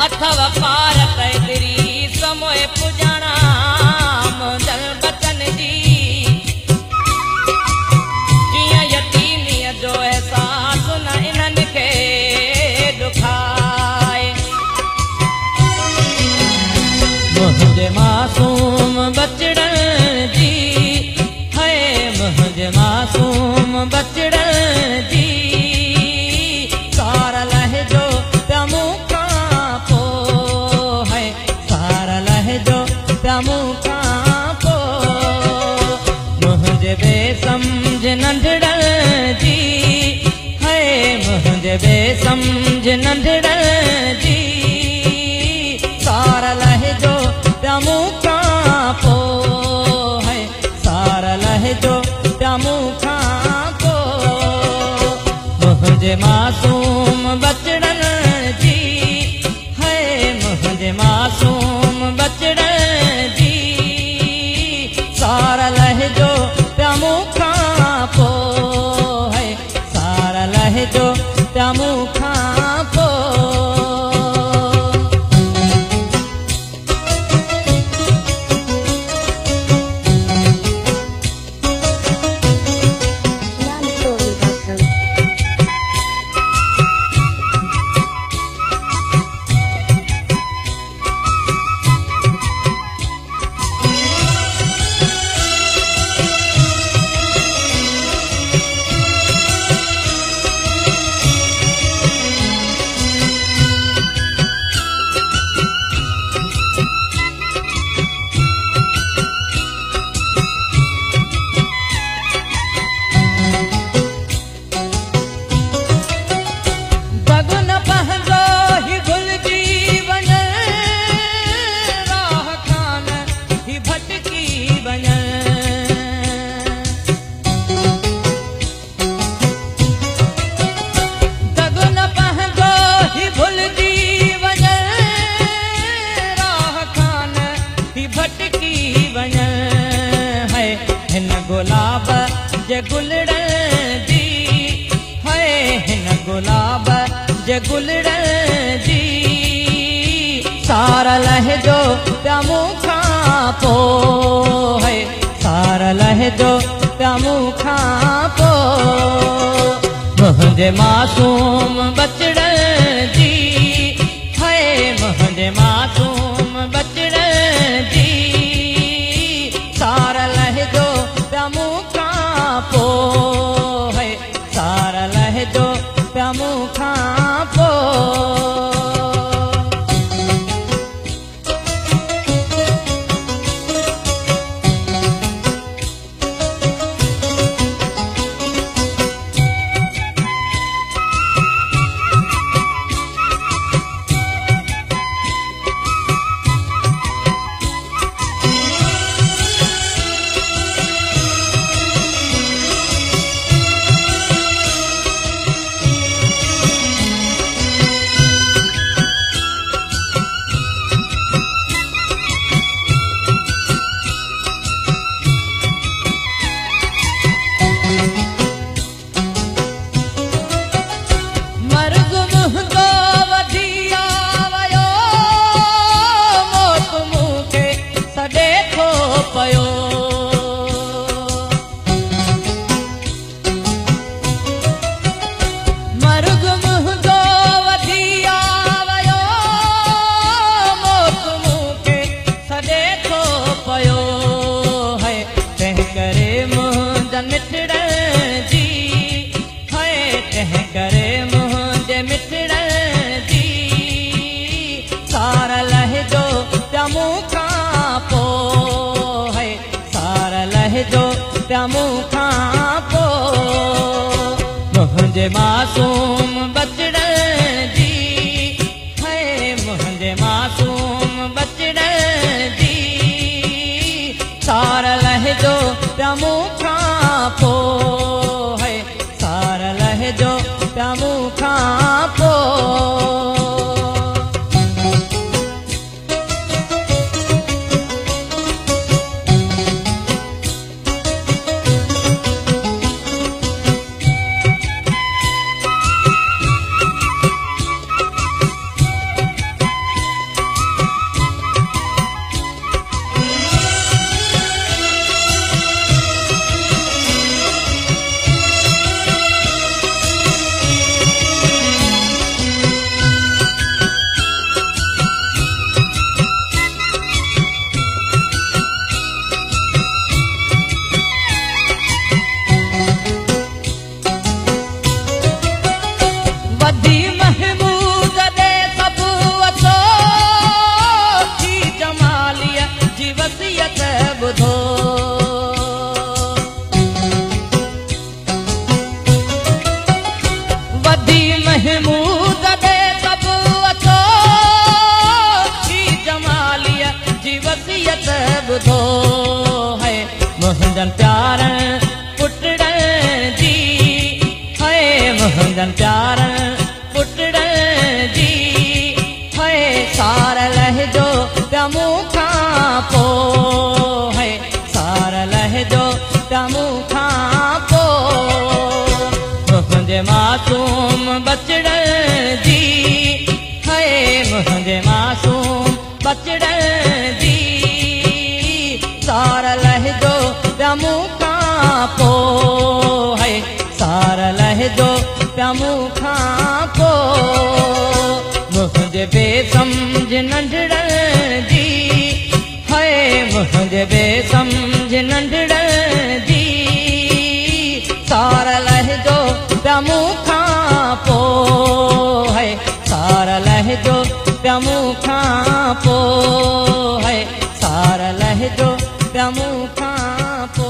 अथव पार पैदरी समोए पुजाणा मुंहिंजल बचन जी जीअं यतीमीअ जो एहसास न इन्हनि खे दुखाए मुंहिंजे मासूम बचड़न जी है मुंहिंजे मासूम बचड़न जी सार लहजो तमू खां पोइ है सार लहजो तमू खां पोइ मुंहिंजे बेसमझ नंढड़न जी है मुंहिंजे बेसमझ नंढड़न जी सार लहजो तमू खां पोइ है सार लहजो तमू खां पोइ मुंहिंजे मासूम बचड़न जी है मुंहिंजे मासूम बचड़न जी सार लहजो तमू खां पोइ है सार लहजो तमू खां पोइ बगुन पहंदो ही घुलजी वञे राह खान ही भटकी वञे बगुन पहंदो ही घुलजी वञे राह खान ही भटकी वञे है हिन गुलाब जे गुलड़न जी है हिन गुलाब जे गुलड़न जी सार लहजो तमू खां पोइ है सार लहजो तमू खां पोइ मुंहिंजे मासूम बचड़न जी है मुंहिंजे मासूम बचड़न जी सार लहजो तमू खां पोइ है सार लहजो तमू खां पोइ मर्ग मुंहिंजो वधी आयो मौत मूंखे सॾे थो पियो मर्ग मुंहिंजो वधी आयो मौत मूंखे सॾे थो पियो है तंहिं करे मुंहिंजा मिठड़न जी है तंहिं करे मुंहिंजे मिठड़न जी सार लहजो तमू खां पोइ है सार लहजो तमू खां पोइ मुंहिंजे मासूम बचड़न जी है मुंहिंजे मासूम बचड़न जी सार लहजो तमू खां पोइ है सार लहजो तमू खां पोइ सार लहजो तमू खां पो है सार लहजो तमू खां पो मुंहिंजे मासूम बचड़न जी है मुंहिंजे मासूम बचड़न जी सार लहजो तमू खां पो है सार लहजो तमू खां पो मुंहिंजे बेसमझ नंढड़न जी है मुंहिंजे बेसमझ नंढड़न जी सार लहजो तमू खां पो है सार लहजो तमू खां पो है सार लहजो तमू खां पो।